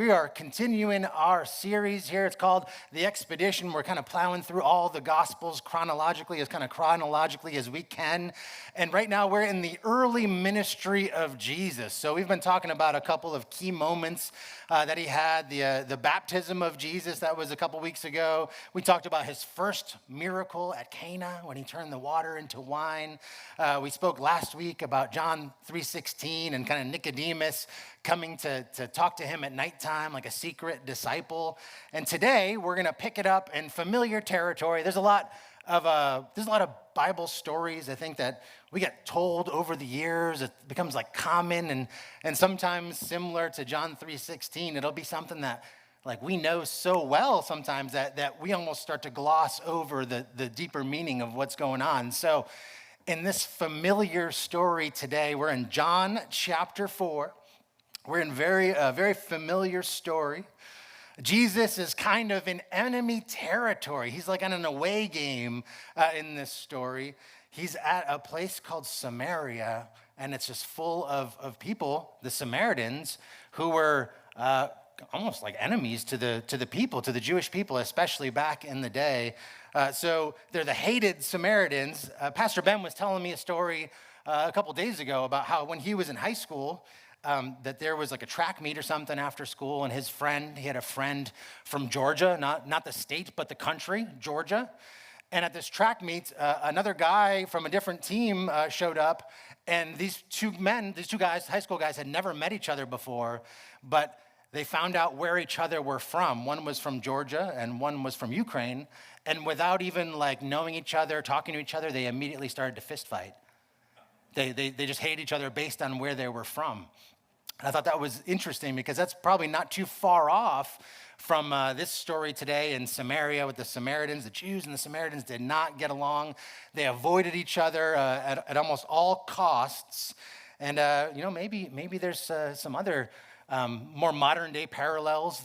We are continuing our series here. It's called The Expedition. We're kind of plowing through all the Gospels chronologically as we can. And right now we're in the early ministry of Jesus. So we've been talking about a couple of key moments that he had. The baptism of Jesus, that was a couple weeks ago. We talked about his first miracle at Cana when he turned the water into wine. We spoke last week about John 3:16 and kind of Nicodemus coming to talk to him at nighttime like a secret disciple. And today we're going to pick it up in familiar territory. There's a lot of Bible stories, I think, that we get told over the years. It becomes like common and sometimes similar to John 3:16. It'll be something that like we know so well sometimes that we almost start to gloss over the deeper meaning of what's going on. So in this familiar story today, we're in John chapter 4. We're in a very familiar story. Jesus is kind of in enemy territory. He's like on an away game in this story. He's at a place called Samaria, and it's just full of people, the Samaritans, who were almost like enemies to the people, to the Jewish people, especially back in the day. So they're the hated Samaritans. Pastor Ben was telling me a story a couple days ago about how when he was in high school, that there was like a track meet or something after school, and he had a friend from Georgia, not the state, but the country, Georgia. And at this track meet, another guy from a different team showed up, and these two guys, high school guys, had never met each other before, but they found out where each other were from. One was from Georgia, and one was from Ukraine, and without even like knowing each other, talking to each other, they immediately started to fist fight. They just hate each other based on where they were from. And I thought that was interesting because that's probably not too far off from this story today in Samaria with the Samaritans. The Jews and the Samaritans did not get along. They avoided each other at almost all costs. And maybe there's some other more modern day parallels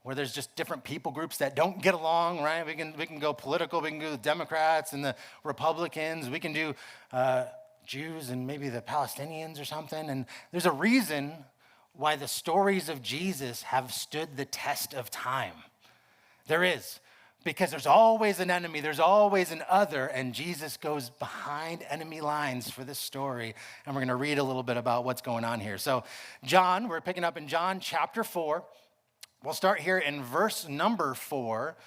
where there's just different people groups that don't get along, right? We can go political. We can do the Democrats and the Republicans. We can do Jews and maybe the Palestinians or something. And there's a reason why the stories of Jesus have stood the test of time. There is, because there's always an enemy, there's always an other, and Jesus goes behind enemy lines for this story. And we're going to read a little bit about what's going on here. So we're picking up in John chapter 4. We'll start here in verse number 4.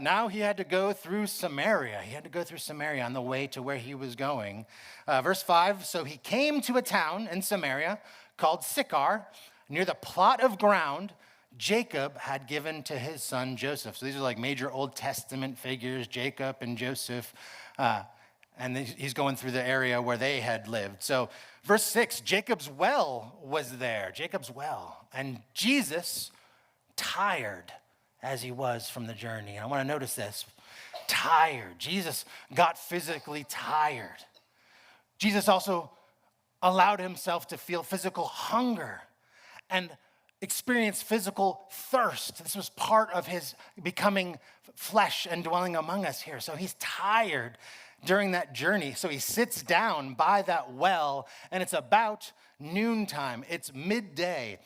Now he had to go through Samaria. He had to go through Samaria on the way to where he was going. Verse 5, so he came to a town in Samaria called Sychar, near the plot of ground Jacob had given to his son Joseph. So these are like major Old Testament figures, Jacob and Joseph. And he's going through the area where they had lived. So verse 6, Jacob's well was there. Jacob's well. And Jesus, tired as he was from the journey. And I want to notice this. Tired. Jesus got physically tired. Jesus also allowed himself to feel physical hunger and experience physical thirst. This was part of his becoming flesh and dwelling among us here. So he's tired during that journey. So he sits down by that well, and it's about noontime. It's midday.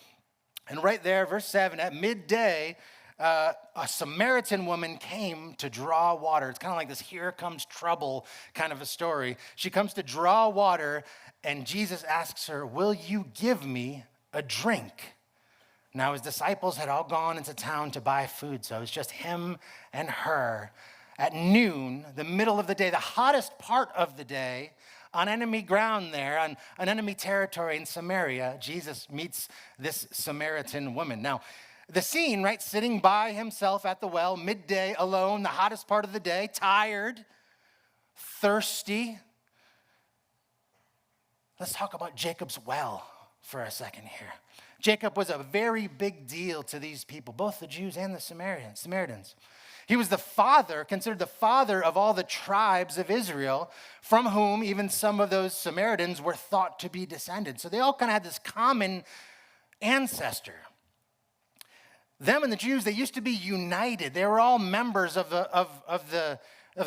And right there, verse 7, at midday, a Samaritan woman came to draw water. It's kind of like this here comes trouble kind of a story. She comes to draw water, and Jesus asks her, will you give me a drink? Now his disciples had all gone into town to buy food, so it's just him and her. At noon, the middle of the day, the hottest part of the day, on enemy ground there, on enemy territory in Samaria, Jesus meets this Samaritan woman. Now, the scene, right, sitting by himself at the well, midday, alone, the hottest part of the day, tired, thirsty. Let's talk about Jacob's well for a second here. Jacob was a very big deal to these people, both the Jews and the Samaritans. He was considered the father of all the tribes of Israel, from whom even some of those Samaritans were thought to be descended. So they all kind of had this common ancestor. Them and the Jews, they used to be united. They were all members of the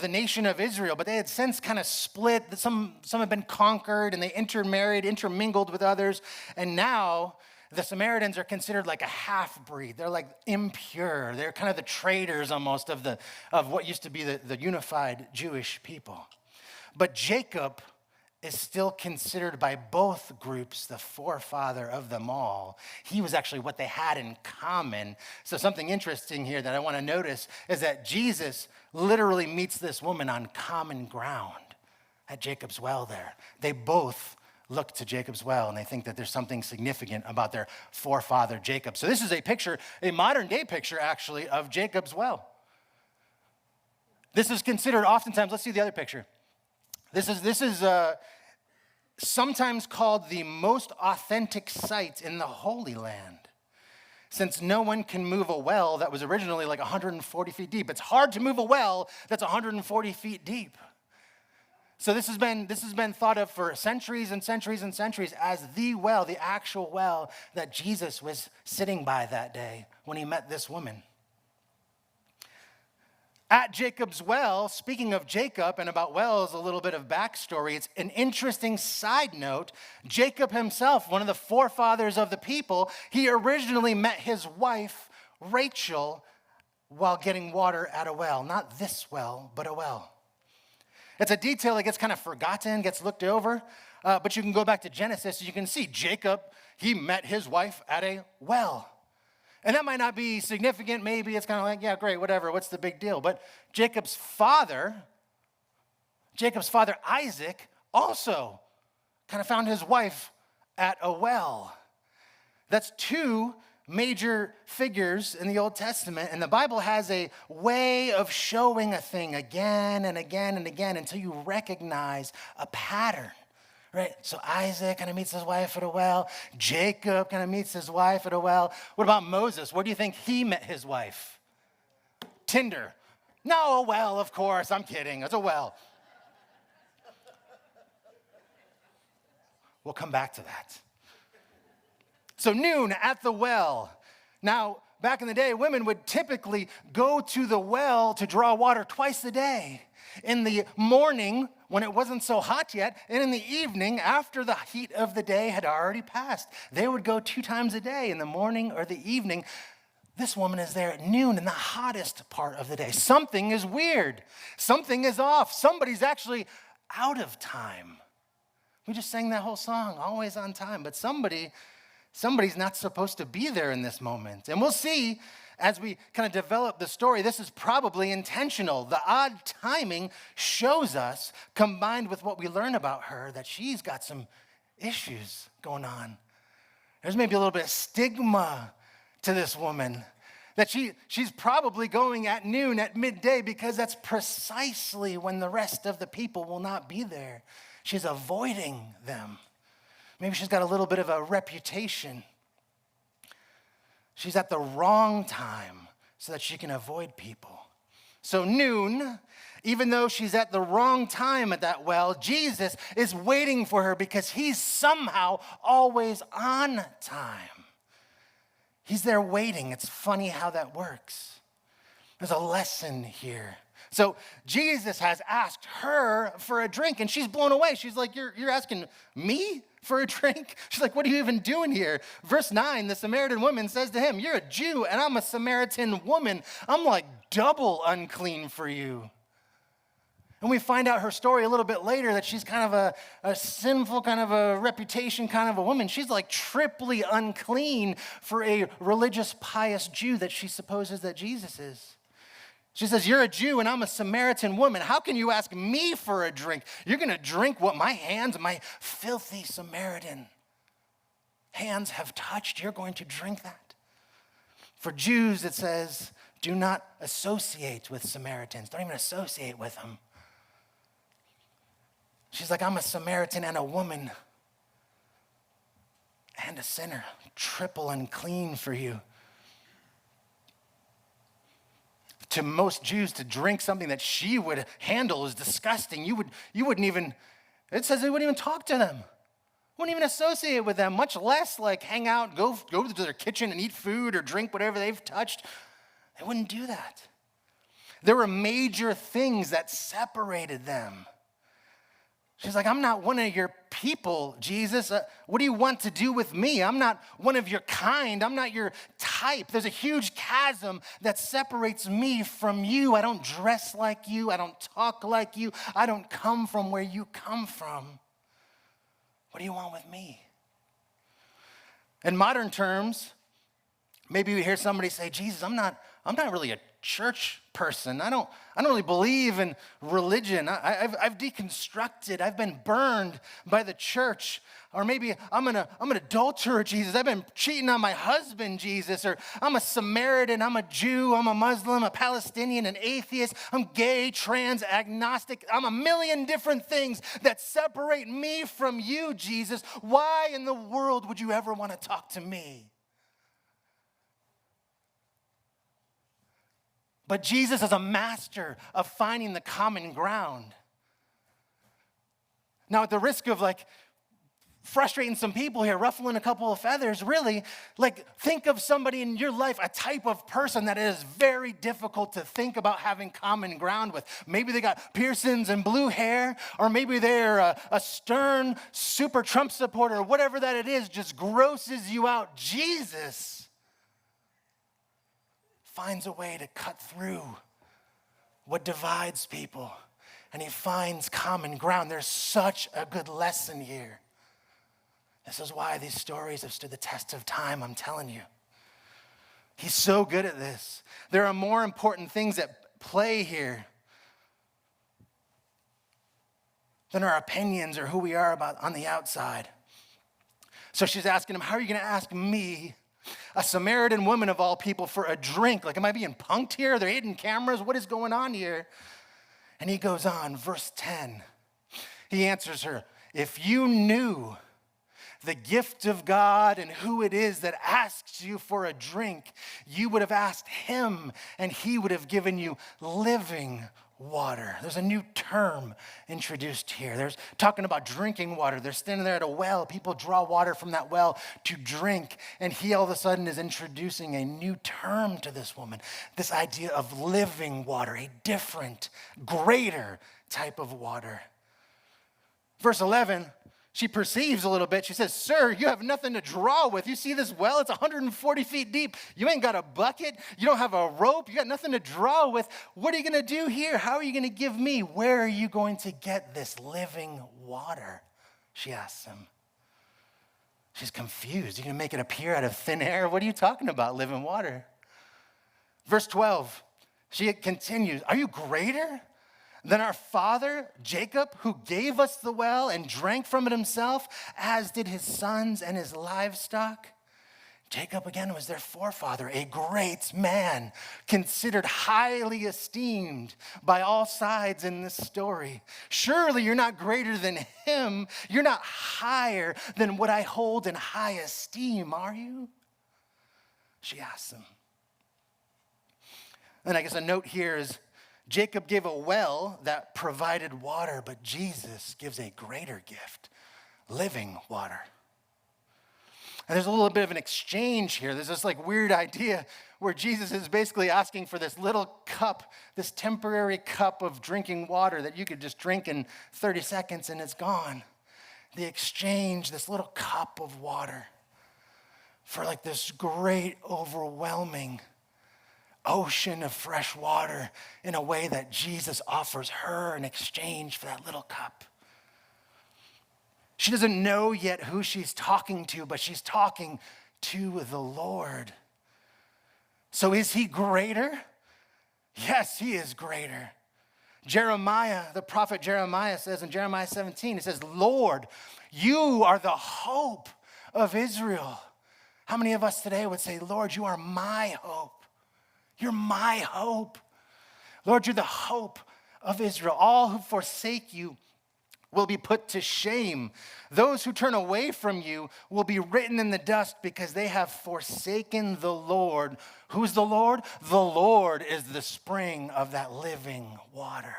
nation of Israel, but they had since kind of split. Some had been conquered, and they intermingled with others. And now the Samaritans are considered like a half-breed. They're like impure. They're kind of the traitors almost of what used to be the unified Jewish people. But Jacob is still considered by both groups the forefather of them all. He was actually what they had in common. So something interesting here that I want to notice is that Jesus literally meets this woman on common ground at Jacob's well there. They both look to Jacob's well, and they think that there's something significant about their forefather Jacob. So this is a picture, a modern day picture actually, of Jacob's well. This is considered oftentimes, let's see the other picture. This is sometimes called the most authentic site in the Holy Land, since no one can move a well that was originally like 140 feet deep. It's hard to move a well that's 140 feet deep. So this has been thought of for centuries and centuries and centuries as the well, the actual well that Jesus was sitting by that day when he met this woman. At Jacob's well, speaking of Jacob and about wells, a little bit of backstory. It's an interesting side note. Jacob himself, one of the forefathers of the people, he originally met his wife, Rachel, while getting water at a well. Not this well, but a well. It's a detail that gets kind of forgotten, gets looked over, but you can go back to Genesis, you can see Jacob, he met his wife at a well. And that might not be significant. Maybe it's kind of like, yeah, great, whatever, what's the big deal? But Jacob's father Isaac, also kind of found his wife at a well. That's two major figures in the Old Testament, and the Bible has a way of showing a thing again and again and again until you recognize a pattern. Right? So Isaac kind of meets his wife at a well. Jacob kind of meets his wife at a well. What about Moses? Where do you think he met his wife? Tinder. No, a well, of course. I'm kidding. It's a well. We'll come back to that. So noon at the well. Now, back in the day, women would typically go to the well to draw water twice a day. In the morning, when it wasn't so hot yet, and in the evening, after the heat of the day had already passed. They would go 2 times a day, in the morning or the evening. This woman is there at noon in the hottest part of the day. Something is weird. Something is off. Somebody's actually out of time. We just sang that whole song, Always on Time, but somebody's not supposed to be there in this moment. And we'll see as we kind of develop the story, this is probably intentional. The odd timing shows us, combined with what we learn about her, that she's got some issues going on. There's maybe a little bit of stigma to this woman, that she's probably going at noon, at midday, because that's precisely when the rest of the people will not be there. She's avoiding them. Maybe she's got a little bit of a reputation. She's at the wrong time so that she can avoid people. So noon, even though she's at the wrong time at that well, Jesus is waiting for her because he's somehow always on time. He's there waiting. It's funny how that works. There's a lesson here. So Jesus has asked her for a drink, and she's blown away. She's like, you're asking me for a drink? She's like, what are you even doing here? Verse 9, the Samaritan woman says to him, you're a Jew, and I'm a Samaritan woman. I'm like double unclean for you. And we find out her story a little bit later that she's kind of a sinful, kind of a reputation kind of a woman. She's like triply unclean for a religious, pious Jew that she supposes that Jesus is. She says, you're a Jew and I'm a Samaritan woman. How can you ask me for a drink? You're going to drink what my hands, my filthy Samaritan hands have touched. You're going to drink that. For Jews, it says, do not associate with Samaritans. Don't even associate with them. She's like, I'm a Samaritan and a woman and a sinner, triple unclean for you. To most Jews, to drink something that she would handle is disgusting. You wouldn't even, it says they wouldn't even talk to them. Wouldn't even associate with them, much less like hang out, go to their kitchen and eat food or drink whatever they've touched. They wouldn't do that. There were major things that separated them. She's like, I'm not one of your people, Jesus. What do you want to do with me? I'm not one of your kind. I'm not your type. There's a huge chasm that separates me from you. I don't dress like you. I don't talk like you. I don't come from where you come from. What do you want with me? In modern terms, maybe we hear somebody say, Jesus, I'm not really a church person. I don't really believe in religion. I've deconstructed. I've been burned by the church. Or maybe I'm an adulterer, Jesus. I've been cheating on my husband, Jesus. Or I'm a Samaritan. I'm a Jew. I'm a Muslim, a Palestinian, an atheist. I'm gay, trans, agnostic. I'm a million different things that separate me from you, Jesus. Why in the world would you ever want to talk to me? But Jesus is a master of finding the common ground. Now, at the risk of frustrating some people here, ruffling a couple of feathers, really, think of somebody in your life, a type of person that it is very difficult to think about having common ground with. Maybe they got piercings and blue hair, or maybe they're a stern, super Trump supporter, whatever that it is, just grosses you out. Jesus finds a way to cut through what divides people, and he finds common ground. There's such a good lesson here. This is why these stories have stood the test of time, I'm telling you. He's so good at this. There are more important things at play here than our opinions or who we are about on the outside. So she's asking him, how are you going to ask me, a Samaritan woman of all people, for a drink? Am I being punked here? Are there hidden cameras? What is going on here? And he goes on, verse 10. He answers her, if you knew the gift of God and who it is that asks you for a drink, you would have asked him, and he would have given you living water. There's a new term introduced here. There's talking about drinking water. They're standing there at a well. People draw water from that well to drink. And he all of a sudden is introducing a new term to this woman. This idea of living water, a different, greater type of water. Verse 11, she perceives a little bit. She says, sir, you have nothing to draw with. You see this well? It's 140 feet deep. You ain't got a bucket. You don't have a rope. You got nothing to draw with. What are you going to do here? How are you going to give me? Where are you going to get this living water? She asks him. She's confused. You're going to make it appear out of thin air? What are you talking about, living water? Verse 12, she continues, are you greater than our father Jacob, who gave us the well and drank from it himself, as did his sons and his livestock? Jacob, again, was their forefather, a great man, considered highly esteemed by all sides in this story. Surely you're not greater than him. You're not higher than what I hold in high esteem, are you? She asks him. And I guess a note here is, Jacob gave a well that provided water, but Jesus gives a greater gift, living water. And there's a little bit of an exchange here. There's this weird idea where Jesus is basically asking for this little cup, this temporary cup of drinking water that you could just drink in 30 seconds and it's gone. The exchange, this little cup of water for this great, overwhelming ocean of fresh water in a way that Jesus offers her in exchange for that little cup. She doesn't know yet who she's talking to, but she's talking to the Lord. So is he greater? Yes, he is greater. Jeremiah, the prophet Jeremiah says in Jeremiah 17, it says, Lord, you are the hope of Israel. How many of us today would say, Lord, you are my hope? You're my hope. Lord, you're the hope of Israel. All who forsake you will be put to shame. Those who turn away from you will be written in the dust because they have forsaken the Lord. Who's the Lord? The Lord is the spring of that living water.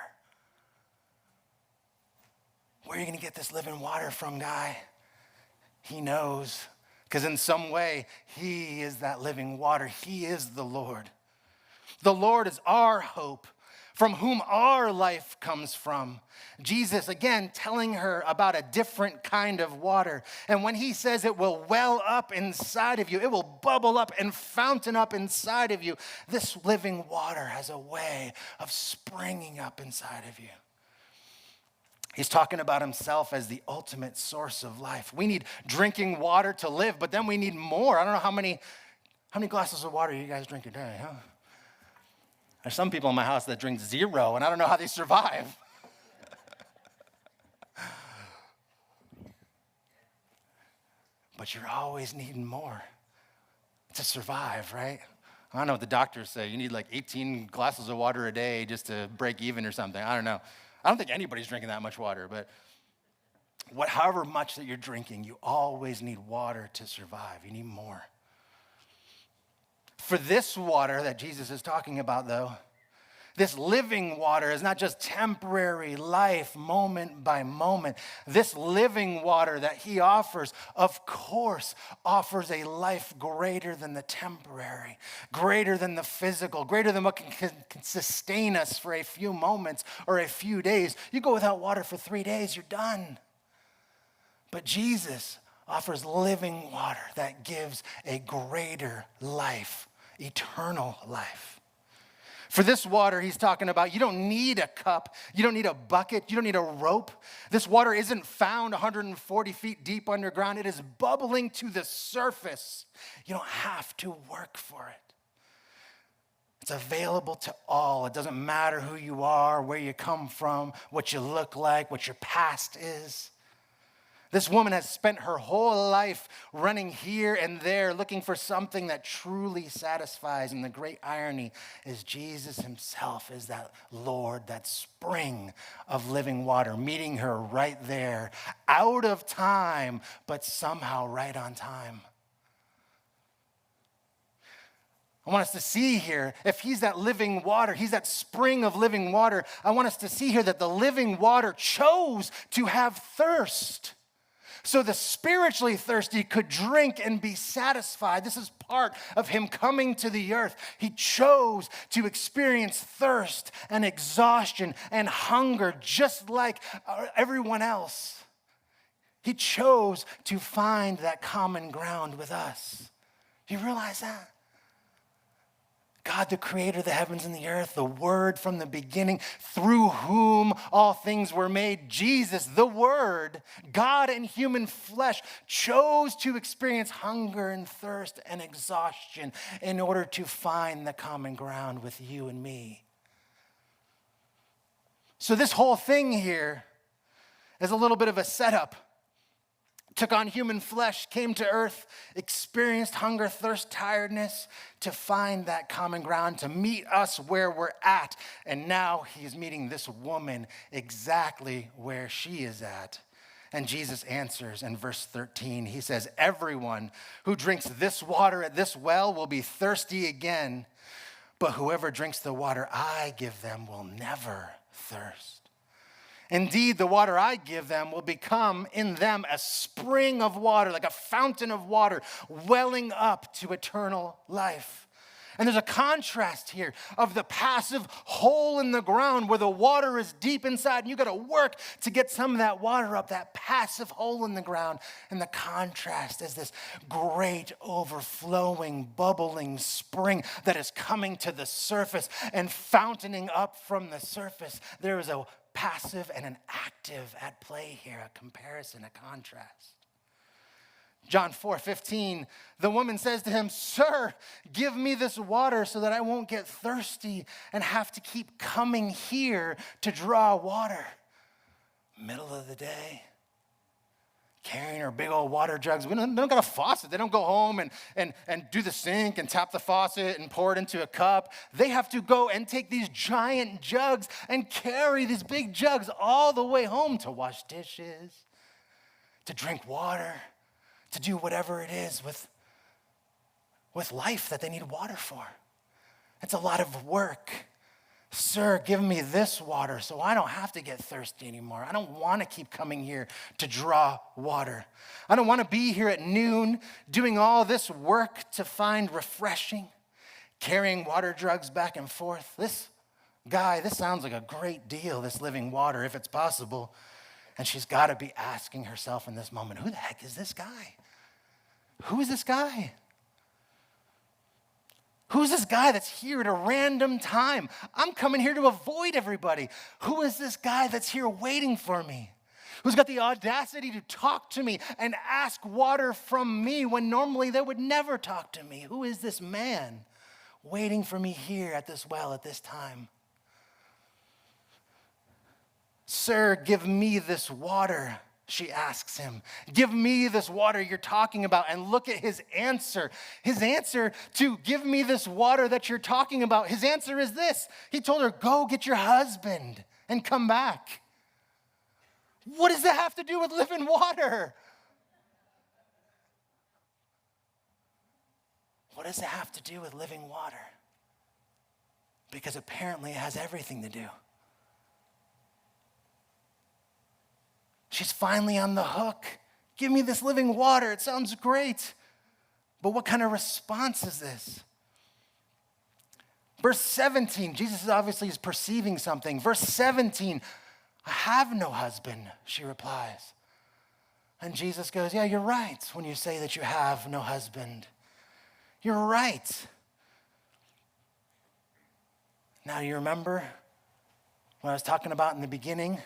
Where are you going to get this living water from, guy? He knows, because in some way, he is that living water. He is the Lord. The Lord is our hope from whom our life comes from. Jesus, again, telling her about a different kind of water. And when he says it will well up inside of you, it will bubble up and fountain up inside of you, this living water has a way of springing up inside of you. He's talking about himself as the ultimate source of life. We need drinking water to live, but then we need more. I don't know how many glasses of water you guys drink a day, huh? There's some people in my house that drink 0, and I don't know how they survive. But you're always needing more to survive, right? I don't know what the doctors say. You need like 18 glasses of water a day just to break even or something. I don't know. I don't think anybody's drinking that much water, but however much that you're drinking, you always need water to survive. You need more. For this water that Jesus is talking about, though, this living water is not just temporary life, moment by moment. This living water that he offers, of course, offers a life greater than the temporary, greater than the physical, greater than what can sustain us for a few moments or a few days. You go without water for 3 days, you're done. But Jesus offers living water that gives a greater life, eternal life. For this water he's talking about, you don't need a cup, you don't need a bucket, you don't need a rope. This water isn't found 140 feet deep underground. It is bubbling to the surface. You don't have to work for it. It's available to all. It doesn't matter who you are, where you come from, what you look like, what your past is. This woman has spent her whole life running here and there, looking for something that truly satisfies. And the great irony is Jesus himself is that Lord, that spring of living water, meeting her right there, out of time, but somehow right on time. I want us to see here, if he's that living water, he's that spring of living water, I want us to see here that the living water chose to have thirst. So the spiritually thirsty could drink and be satisfied. This is part of him coming to the earth. He chose to experience thirst and exhaustion and hunger just like everyone else. He chose to find that common ground with us. Do you realize that? God, the creator of the heavens and the earth, the word from the beginning, through whom all things were made, Jesus, the word, God in human flesh, chose to experience hunger and thirst and exhaustion in order to find the common ground with you and me. So this whole thing here is a little bit of a setup. Took on human flesh, came to earth, experienced hunger, thirst, tiredness to find that common ground, to meet us where we're at. And now he's meeting this woman exactly where she is at. And Jesus answers in verse 13. He says, everyone who drinks this water at this well will be thirsty again, but whoever drinks the water I give them will never thirst. Indeed, the water I give them will become in them a spring of water, like a fountain of water, welling up to eternal life. And there's a contrast here of the passive hole in the ground where the water is deep inside and you got to work to get some of that water up, that passive hole in the ground. And the contrast is this great overflowing, bubbling spring that is coming to the surface and fountaining up from the surface. There is a passive and an active at play here, a comparison, a contrast. John 4:15, the woman says to him, "Sir, give me this water so that I won't get thirsty and have to keep coming here to draw water." Middle of the day, carrying her big old water jugs. They don't got a faucet. They don't go home and do the sink and tap the faucet and pour it into a cup. They have to go and take these giant jugs and carry these big jugs all the way home to wash dishes, to drink water, to do whatever it is with life that they need water for. It's a lot of work. "Sir, give me this water so I don't have to get thirsty anymore. I don't want to keep coming here to draw water. I don't want to be here at noon doing all this work to find refreshing, carrying water jugs back and forth. This Guy, this sounds like a great deal, this living water, if it's possible. And she's got to be asking herself in this moment, who the heck is this guy? Who is this guy? Who's this guy that's here at a random time? I'm coming here to avoid everybody. Who is this guy that's here waiting for me? Who's got the audacity to talk to me and ask water from me when normally they would never talk to me? Who is this man waiting for me here at this well at this time? Sir, give me this water, she asks him. Give me this water you're talking about. And look at his answer. His answer to give me this water that you're talking about, his answer is this. He told her, go get your husband and come back. What does that have to do with living water? What does it have to do with living water? Because apparently it has everything to do. She's finally on the hook. Give me this living water. It sounds great. But what kind of response is this? Verse 17, Jesus obviously is perceiving something. Verse 17, I have no husband, she replies. And Jesus goes, yeah, you're right when you say that you have no husband. You're right. Now you remember what I was talking about in the beginning?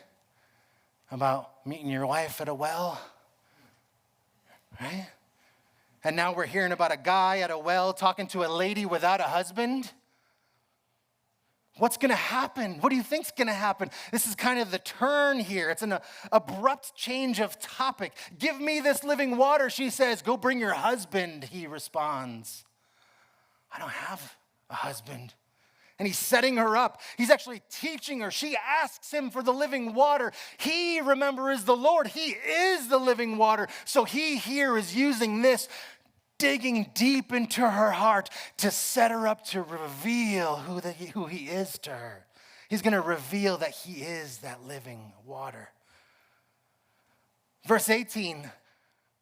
About meeting your wife at a well, right? And now we're hearing about a guy at a well talking to a lady without a husband. What's going to happen? What do you think's going to happen? This is kind of the turn here. It's an abrupt change of topic. Give me this living water, she says. Go bring your husband, he responds. I don't have a husband. And he's setting her up. He's actually teaching her. She asks him for the living water. He, remember, is the Lord. He is the living water. So he here is using this, digging deep into her heart to set her up to reveal who he is to her. He's going to reveal that he is that living water. Verse 18,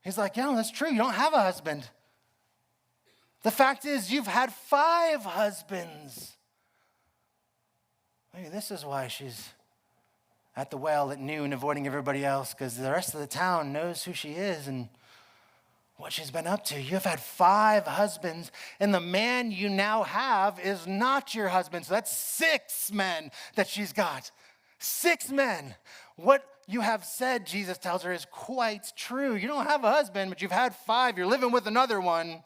he's like, yeah, that's true. You don't have a husband. The fact is, you've had 5 husbands. Maybe this is why she's at the well at noon avoiding everybody else, because the rest of the town knows who she is and what she's been up to. You've had 5 husbands, and the man you now have is not your husband. So that's 6 men that she's got. 6 men. What you have said, Jesus tells her, is quite true. You don't have a husband, but you've had 5. You're living with another one.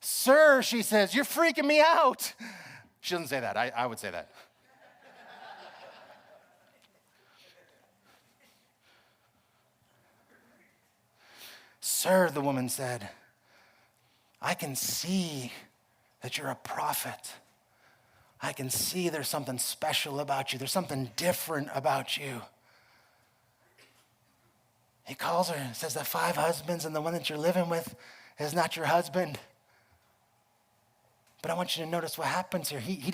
Sir, she says, you're freaking me out. She doesn't say that. I would say that. Sir, the woman said, I can see that you're a prophet. I can see there's something special about you. There's something different about you. He calls her and says that 5 husbands and the one that you're living with is not your husband. But I want you to notice what happens here. He's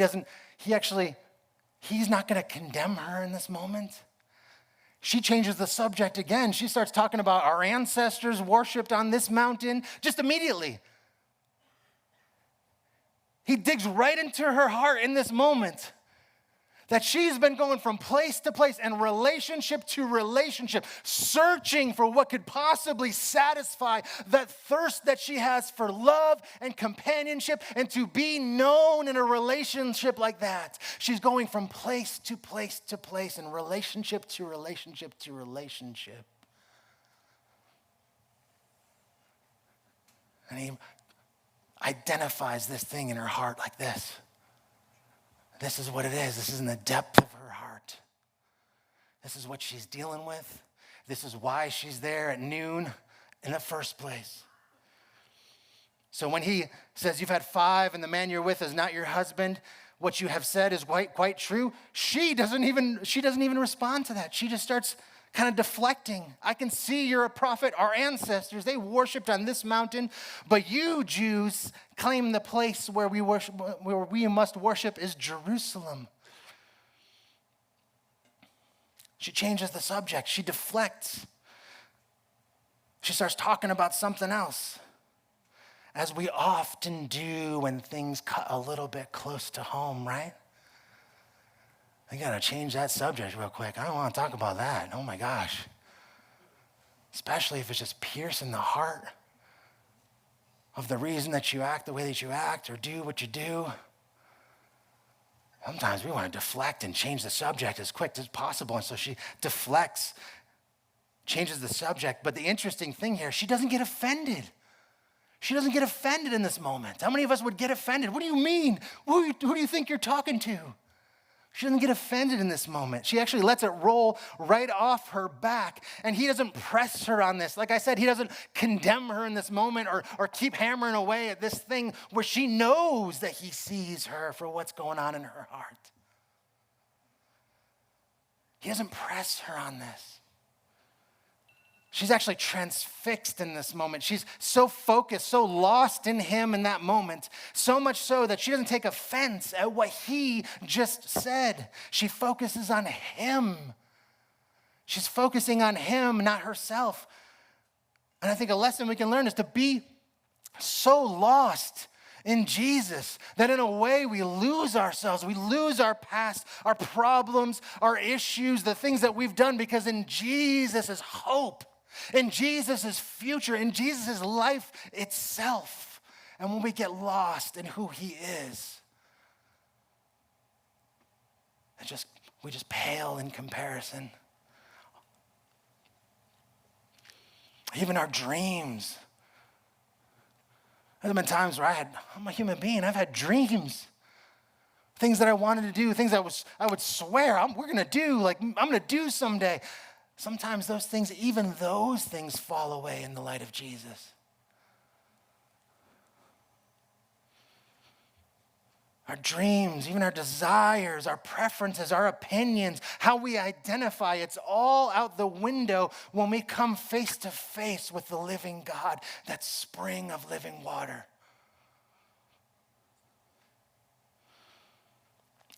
not going to condemn her in this moment. She changes the subject again. She starts talking about our ancestors worshiped on this mountain just immediately. He digs right into her heart in this moment. That she's been going from place to place and relationship to relationship, searching for what could possibly satisfy that thirst that she has for love and companionship and to be known in a relationship like that. She's going from place to place to place and relationship to relationship to relationship. And he identifies this thing in her heart like this. This is what it is. This is in the depth of her heart. This is what she's dealing with. This is why she's there at noon in the first place. So when he says you've had 5 and the man you're with is not your husband, what you have said is quite true. She doesn't even respond to that. She just starts kind of deflecting. I can see you're a prophet. Our ancestors, they worshiped on this mountain, but you Jews claim the place where we must worship is Jerusalem. She changes the subject. She deflects. She starts talking about something else. as we often do when things cut a little bit close to home, right? I got to change that subject real quick. I don't want to talk about that. Oh my gosh. Especially if it's just piercing the heart of the reason that you act the way that you act or do what you do. Sometimes we want to deflect and change the subject as quick as possible. And so she deflects, changes the subject. But the interesting thing here, she doesn't get offended. She doesn't get offended in this moment. How many of us would get offended? What do you mean? Who do you think you're talking to? She doesn't get offended in this moment. She actually lets it roll right off her back. And he doesn't press her on this. Like I said, he doesn't condemn her in this moment or keep hammering away at this thing where she knows that he sees her for what's going on in her heart. He doesn't press her on this. She's actually transfixed in this moment. She's so focused, so lost in him in that moment, so much so that she doesn't take offense at what he just said. She focuses on him. She's focusing on him, not herself. And I think a lesson we can learn is to be so lost in Jesus that in a way we lose ourselves. We lose our past, our problems, our issues, the things that we've done, because in Jesus is hope. In Jesus' future, in Jesus' life itself. And when we get lost in who he is, we just pale in comparison. Even our dreams. There's been times where I'm a human being, I've had dreams. Things that I wanted to do, things I would swear we're going to do, like I'm going to do someday. Sometimes even those things fall away in the light of Jesus. Our dreams, even our desires, our preferences, our opinions, how we identify, it's all out the window when we come face to face with the living God, that spring of living water.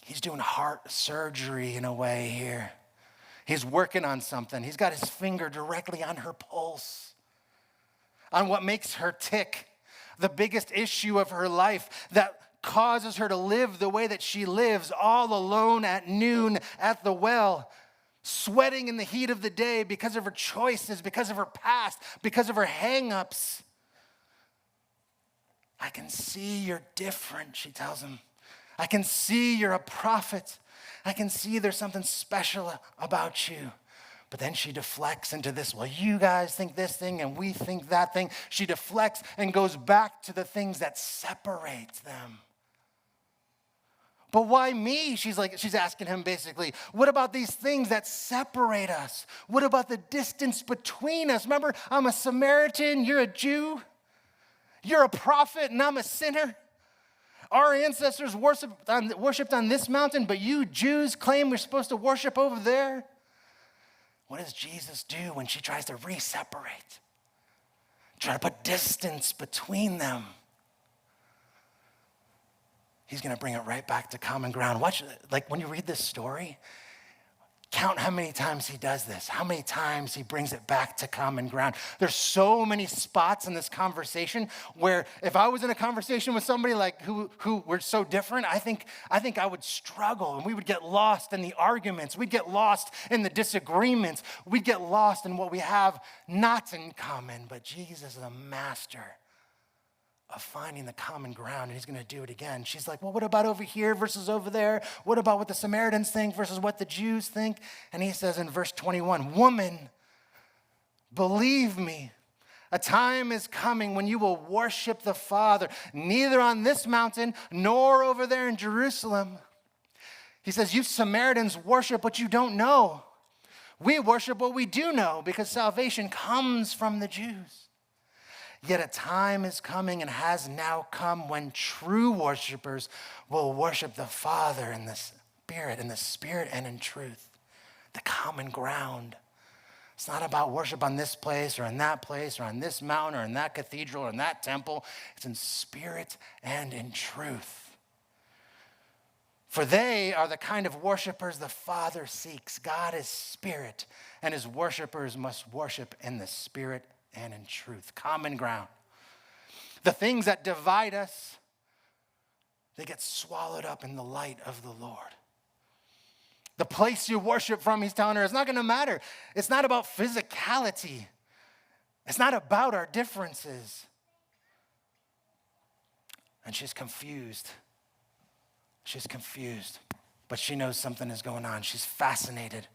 He's doing heart surgery in a way here. He's working on something. He's got his finger directly on her pulse, on what makes her tick, the biggest issue of her life that causes her to live the way that she lives, all alone at noon at the well, sweating in the heat of the day because of her choices, because of her past, because of her hang-ups. I can see you're different, she tells him. I can see you're a prophet. I can see there's something special about you. But then she deflects into this, well, you guys think this thing and we think that thing. She deflects and goes back to the things that separate them. But why me? She's asking him basically, what about these things that separate us? What about the distance between us? Remember, I'm a Samaritan, you're a Jew. You're a prophet and I'm a sinner. Our ancestors worshipped on this mountain, but you Jews claim we're supposed to worship over there. What does Jesus do when she tries to re-separate? Try to put distance between them. He's going to bring it right back to common ground. Watch, like when you read this story, count how many times he does this, how many times he brings it back to common ground. There's so many spots in this conversation where if I was in a conversation with somebody like who were so different, I think I would struggle and we would get lost in the arguments. We'd get lost in the disagreements. We'd get lost in what we have not in common. But Jesus is a master of finding the common ground, and he's going to do it again. She's like, well, what about over here versus over there? What about what the Samaritans think versus what the Jews think? And he says in verse 21, woman, believe me, a time is coming when you will worship the Father, neither on this mountain nor over there in Jerusalem. He says, you Samaritans worship what you don't know. We worship what we do know, because salvation comes from the Jews. Yet a time is coming and has now come when true worshipers will worship the Father in the Spirit and in truth. The common ground. It's not about worship on this place or in that place or on this mountain or in that cathedral or in that temple. It's in spirit and in truth. For they are the kind of worshipers the Father seeks. God is spirit, and his worshipers must worship in the Spirit and in truth. Common ground. The things that divide us, they get swallowed up in the light of the Lord. The place you worship from, he's telling her, it's not going to matter. It's not about physicality. It's not about our differences. And she's confused. She's confused. But she knows something is going on. She's fascinated.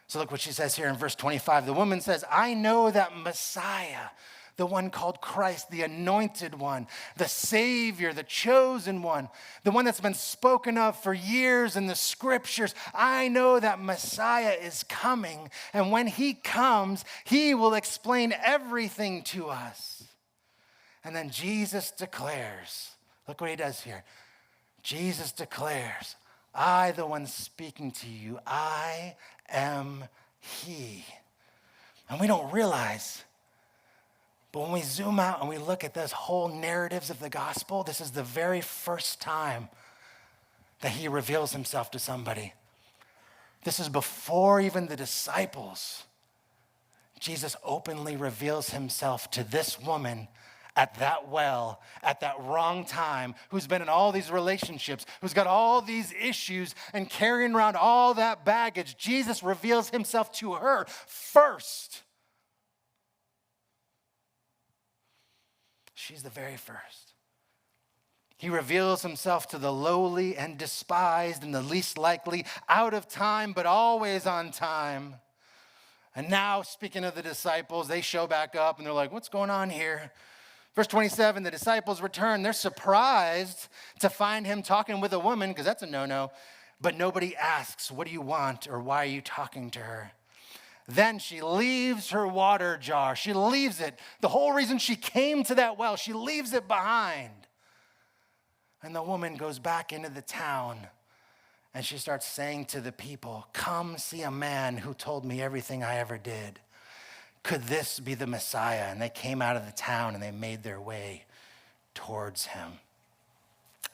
So look what she says here in verse 25. The woman says, I know that Messiah, the one called Christ, the anointed one, the Savior, the chosen one, the one that's been spoken of for years in the scriptures. I know that Messiah is coming, and when he comes, he will explain everything to us. And then Jesus declares, look what he does here. Jesus declares, I, the one speaking to you, I am he. And we don't realize, but when we zoom out and we look at those whole narratives of the gospel, this is the very first time that he reveals himself to somebody. This is before even the disciples. Jesus openly reveals himself to this woman at that well, at that wrong time, who's been in all these relationships, who's got all these issues and carrying around all that baggage. Jesus reveals himself to her first. She's the very first. He reveals himself to the lowly and despised and the least likely, out of time, but always on time. And now, speaking of the disciples, they show back up and they're like, what's going on here? Verse 27, the disciples return. They're surprised to find him talking with a woman, because that's a no-no. But nobody asks, what do you want, or why are you talking to her? Then she leaves her water jar. She leaves it. The whole reason she came to that well, she leaves it behind. And the woman goes back into the town, and she starts saying to the people, come see a man who told me everything I ever did. Could this be the Messiah? And they came out of the town and they made their way towards him.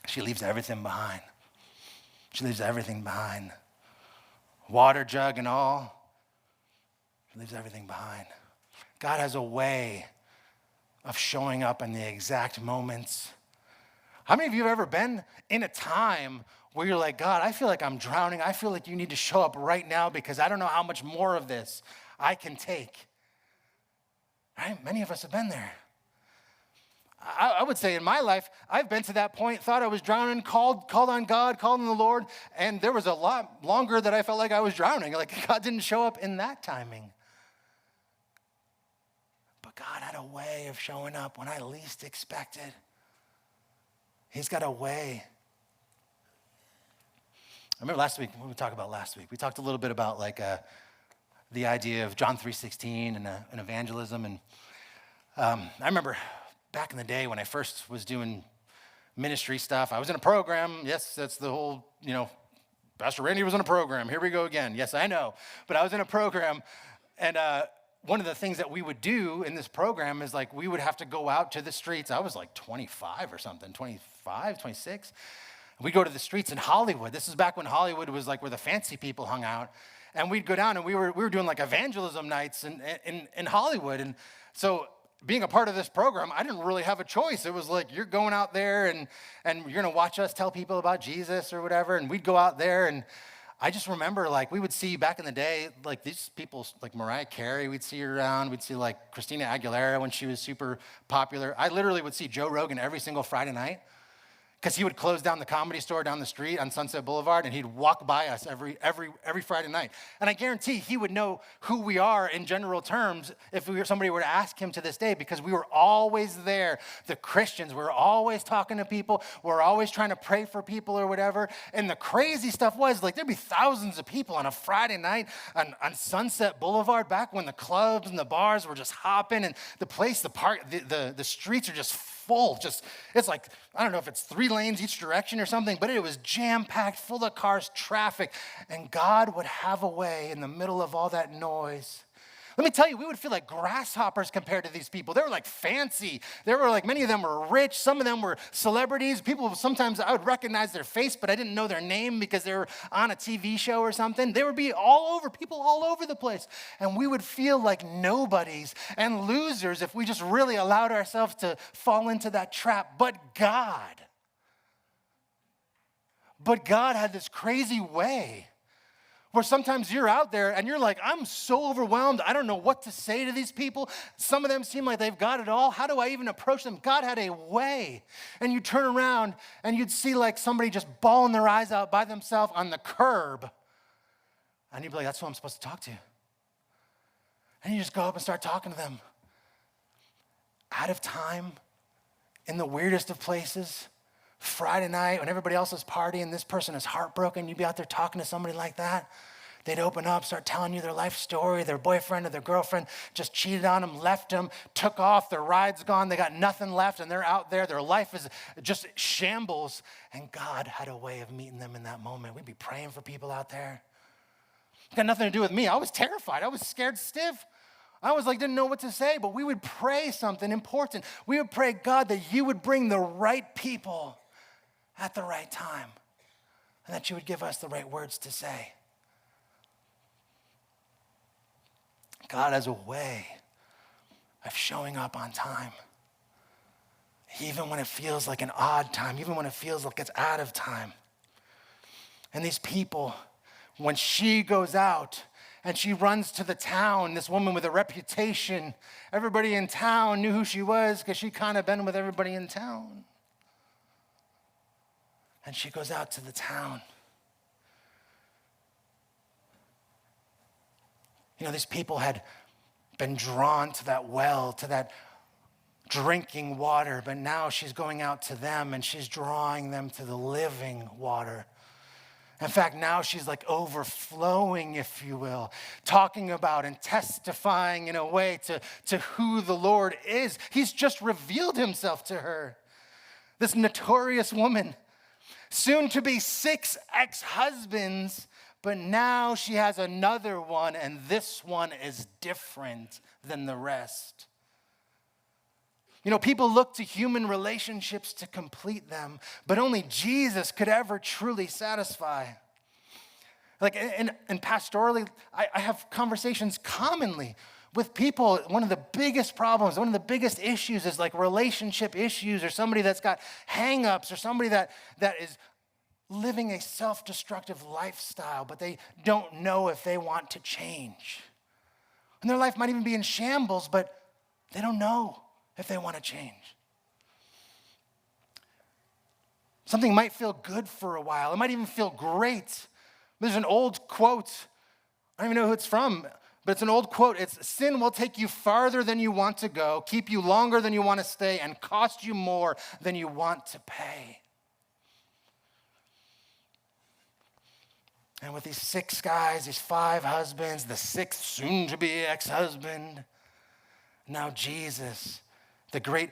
She leaves everything behind. She leaves everything behind. Water jug and all. She leaves everything behind. God has a way of showing up in the exact moments. How many of you have ever been in a time where you're like, God, I feel like I'm drowning. I feel like you need to show up right now because I don't know how much more of this I can take. Right? Many of us have been there. I would say in my life, I've been to that point, thought I was drowning, called on God, called on the Lord, and there was a lot longer that I felt like I was drowning. Like God didn't show up in that timing. But God had a way of showing up when I least expected. He's got a way. I remember last week, what did we talk about last week? We talked a little bit about the idea of John 3:16 and evangelism. And I remember back in the day when I first was doing ministry stuff, I was in a program. Yes, that's the whole, Pastor Randy was in a program. Here we go again. Yes, I know. But I was in a program, and one of the things that we would do in this program is we would have to go out to the streets. I was 25 or something, 25, 26. We'd go to the streets in Hollywood. This is back when Hollywood was where the fancy people hung out. And we'd go down and we were doing evangelism nights in Hollywood. And so being a part of this program, I didn't really have a choice. It was you're going out there and you're going to watch us tell people about Jesus or whatever. And we'd go out there, and I just remember we would see back in the day, these people, Mariah Carey, we'd see her around. We'd see Christina Aguilera when she was super popular. I literally would see Joe Rogan every single Friday night, because he would close down the Comedy Store down the street on Sunset Boulevard, and he'd walk by us every Friday night. And I guarantee he would know who we are in general terms if somebody were to ask him to this day, because we were always there. The Christians, we were always talking to people. We were always trying to pray for people or whatever. And the crazy stuff was, there'd be thousands of people on a Friday night on Sunset Boulevard, back when the clubs and the bars were just hopping, and the place, the park, the streets are just full. It's I don't know if it's 3 lanes each direction or something, but it was jam-packed, full of cars, traffic. And God would have a way in the middle of all that noise Let me tell you, we would feel like grasshoppers compared to these people. They were like fancy. They were like, many of them were rich. Some of them were celebrities. People, sometimes I would recognize their face, but I didn't know their name because they were on a TV show or something. They would be people all over the place. And we would feel like nobodies and losers if we just really allowed ourselves to fall into that trap. But God had this crazy way where sometimes you're out there and you're like, I'm so overwhelmed. I don't know what to say to these people. Some of them seem like they've got it all. How do I even approach them? God had a way. And you turn around and you'd see like somebody just bawling their eyes out by themselves on the curb. And you'd be like, that's who I'm supposed to talk to. And you just go up and start talking to them. Out of time, in the weirdest of places, Friday night when everybody else is partying, this person is heartbroken. You'd be out there talking to somebody like that. They'd open up, start telling you their life story. Their boyfriend or their girlfriend just cheated on them, left them, took off. Their ride's gone. They got nothing left, and they're out there. Their life is just shambles. And God had a way of meeting them in that moment. We'd be praying for people out there. It got nothing to do with me. I was terrified. I was scared stiff. I was like, didn't know what to say, but we would pray something important. We would pray, God, that you would bring the right people at the right time, and that you would give us the right words to say. God has a way of showing up on time, even when it feels like an odd time, even when it feels like it's out of time. And these people, when she goes out and she runs to the town, this woman with a reputation, everybody in town knew who she was because she kind of been with everybody in town. And she goes out to the town. You know, these people had been drawn to that well, to that drinking water, but now she's going out to them and she's drawing them to the living water. In fact, now she's like overflowing, if you will, talking about and testifying in a way to who the Lord is. He's just revealed himself to her. This notorious woman, soon to be 6 ex-husbands, but now she has another one, and this one is different than the rest. You know, people look to human relationships to complete them, but only Jesus could ever truly satisfy. Like, and pastorally, I have conversations commonly with people. One of the biggest problems, one of the biggest issues is like relationship issues, or somebody that's got hang-ups, or somebody that is living a self-destructive lifestyle, but they don't know if they want to change. And their life might even be in shambles, but they don't know if they want to change. Something might feel good for a while. It might even feel great. There's an old quote. I don't even know who it's from, but it's an old quote. It's, sin will take you farther than you want to go, keep you longer than you want to stay, and cost you more than you want to pay. And with these 6 guys, these 5 husbands, the 6th soon-to-be ex-husband, now Jesus, the great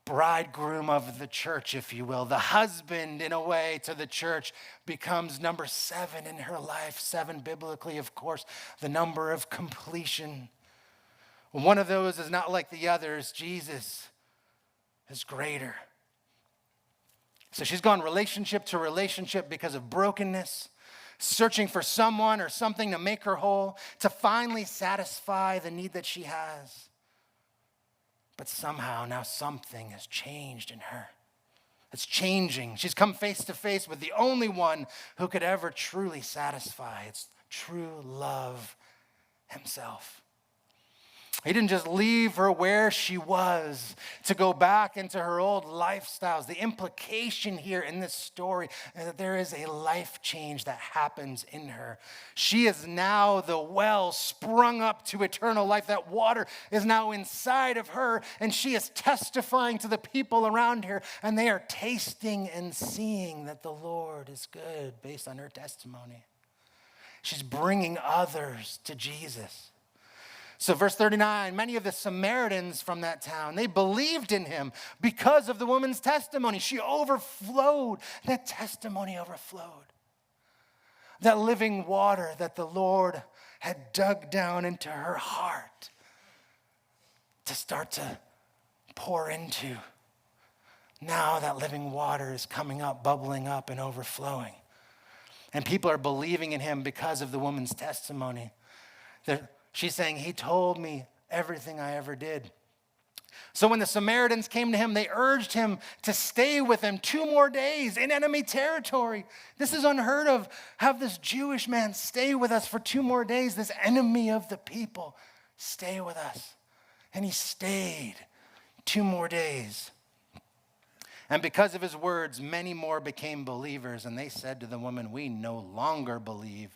bridegroom of the church, if you will, the husband in a way to the church, becomes number 7 in her life. 7 biblically, of course, the number of completion. One of those is not like the others. Jesus is greater. So she's gone relationship to relationship because of brokenness, searching for someone or something to make her whole, to finally satisfy the need that she has. But somehow now something has changed in her. It's changing. She's come face to face with the only one who could ever truly satisfy. It's true love himself. He didn't just leave her where she was to go back into her old lifestyles. The implication here in this story is that there is a life change that happens in her. She is now the well sprung up to eternal life. That water is now inside of her, and she is testifying to the people around her, and they are tasting and seeing that the Lord is good based on her testimony. She's bringing others to Jesus. So verse 39, many of the Samaritans from that town, they believed in him because of the woman's testimony. She overflowed. That testimony overflowed. that living water that the Lord had dug down into her heart to start to pour into. Now that living water is coming up, bubbling up, and overflowing. And people are believing in him because of the woman's testimony. She's saying, he told me everything I ever did. So when the Samaritans came to him, they urged him to stay with them 2 more days in enemy territory. This is unheard of. Have this Jewish man stay with us for 2 more days, this enemy of the people. Stay with us. And he stayed 2 more days. And because of his words, many more became believers. And they said to the woman, we no longer believe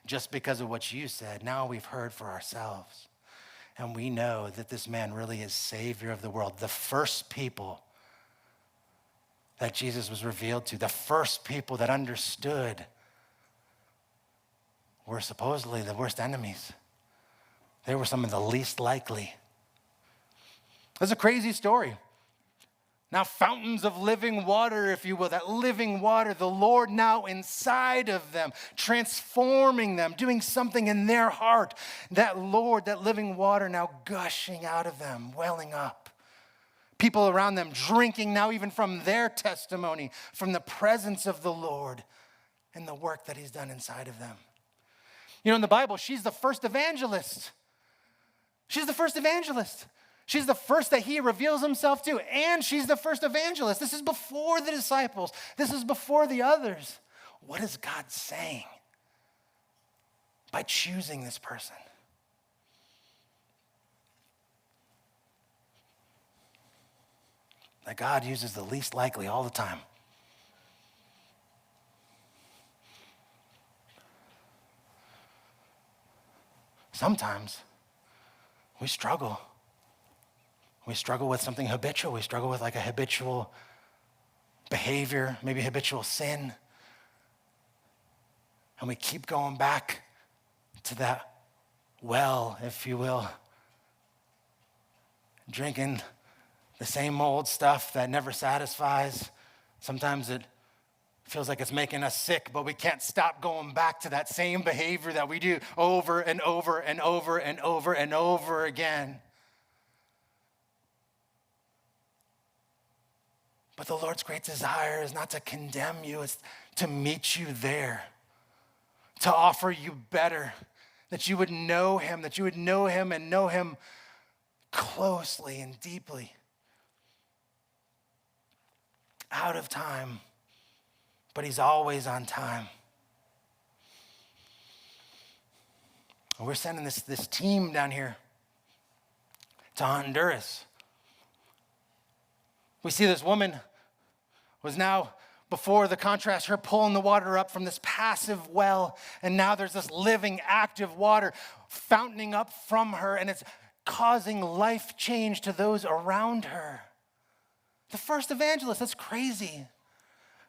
just because of what you said. Now we've heard for ourselves. And we know that this man really is Savior of the world. The first people that Jesus was revealed to, the first people that understood, were supposedly the worst enemies. They were some of the least likely. It's a crazy story. Now, fountains of living water, if you will, that living water, the Lord now inside of them, transforming them, doing something in their heart. That Lord, that living water now gushing out of them, welling up. People around them drinking now even from their testimony, from the presence of the Lord and the work that he's done inside of them. You know, in the Bible, she's the first evangelist. She's the first evangelist. She's the first that he reveals himself to, and she's the first evangelist. This is before the disciples. This is before the others. What is God saying by choosing this person? That God uses the least likely all the time. Sometimes we struggle. We struggle with something habitual. We struggle with like a habitual behavior, maybe habitual sin. And we keep going back to that well, if you will, drinking the same old stuff that never satisfies. Sometimes it feels like it's making us sick, but we can't stop going back to that same behavior that we do over and over and over and over and over again. But the Lord's great desire is not to condemn you, it's to meet you there, to offer you better, that you would know him and know him closely and deeply. Out of time, but he's always on time. And we're sending this team down here to Honduras. We see this woman was now, before the contrast, her pulling the water up from this passive well, and now there's this living, active water fountaining up from her, and it's causing life change to those around her. The first evangelist, that's crazy.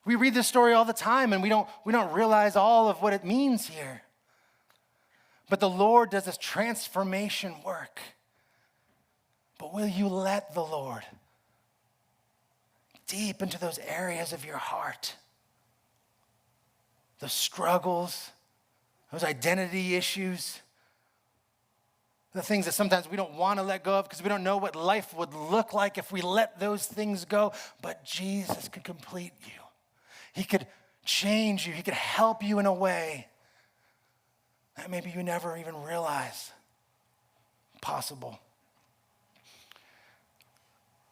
We read this story all the time, and we don't realize all of what it means here. But the Lord does this transformation work. But will you let the Lord deep into those areas of your heart, those struggles, those identity issues, the things that sometimes we don't want to let go of because we don't know what life would look like if we let those things go. But Jesus could complete you. He could change you. He could help you in a way that maybe you never even realized possible.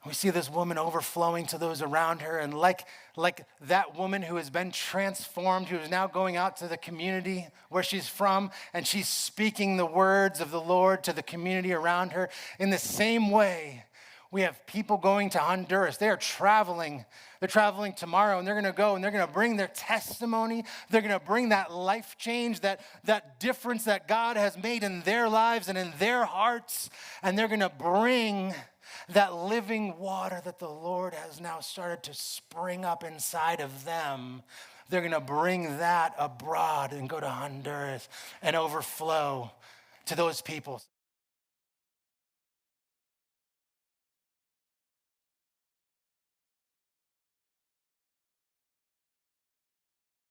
We see this woman overflowing to those around her, and like that woman who has been transformed, who is now going out to the community where she's from, and she's speaking the words of the Lord to the community around her. In the same way, we have people going to Honduras. They are traveling. They're traveling tomorrow, and they're going to go, and they're going to bring their testimony. They're going to bring that life change, that difference that God has made in their lives and in their hearts, and they're going to bring that living water that the Lord has now started to spring up inside of them. They're going to bring that abroad and go to Honduras and overflow to those people.